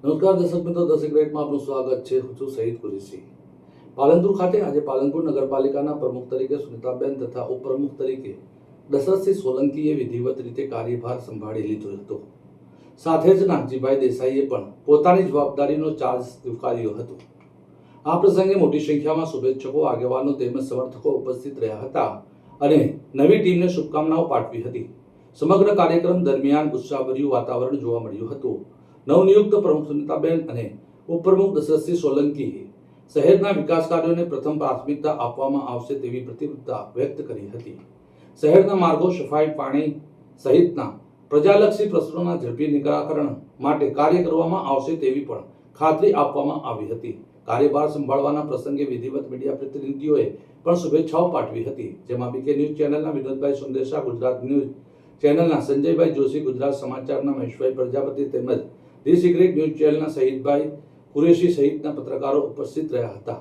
નમસ્કાર દર્શક મિત્રો, ધ સિક્રેટમાં આપનું સ્વાગત છે. હું છું શહીદ કુરેશી. પાલનપુર ખાતે આજે પાલનપુર નગરપાલિકાના પ્રમુખ તરીકે સુનિતાબેન તથા ઉપપ્રમુખ તરીકે દશરથસિંહ સોલંકીએ વિધિવત રીતે કાર્યભાર સંભાળી લીધો હતો. સાથે જ નાગજીભાઈ દેસાઈએ પણ પોતાની જવાબદારીનો ચાર્જ સ્વીકાર્યો હતો. આ પ્રસંગે મોટી સંખ્યામાં શુભેચ્છકો, આગેવાનો તેમજ સમર્થકો ઉપસ્થિત રહ્યા હતા અને નવી ટીમને શુભકામનાઓ પાઠવી હતી. સમગ્ર કાર્યક્રમ દરમિયાન ઉત્સાહભર્યું વાતાવરણ જોવા મળ્યું હતું. નવનિયુક્ત પ્રમુખ સુનિતાબેન અને ઉપપ્રમુખ દશરથસિંહ સોલંકીએ શહેરના વિકાસ કાર્યોને પ્રથમ પ્રાથમિકતા આપવામાં આવશે તેવી પ્રતિબદ્ધતા વ્યક્ત કરી હતી. શહેરના માર્ગો, સફાઈ, પાણી સહિતના પ્રજાલક્ષી પ્રશ્નોના ઝડપી નિરાકરણ માટે કાર્ય કરવામાં આવશે તેવી પણ ખાતરી આપવામાં આવી હતી. કાર્યભાર સંભાળવાના પ્રસંગે વિધિવત મીડિયા પ્રતિનિધિઓએ પણ શુભેચ્છાઓ પાઠવી હતી, જેમાં બીકે ન્યૂઝ ચેનલના વિનોદભાઈ સુંદેશા, ગુજરાત ન્યૂઝ ચેનલના સંજયભાઈ જોશી, ગુજરાત સમાચારના મહેશભાઈ પ્રજાપતિ તેમજ ધી સિક્રેટ ન્યૂઝ ચેનલના શહીદભાઈ કુરેશી સહિતના પત્રકારો ઉપસ્થિત રહ્યા હતા.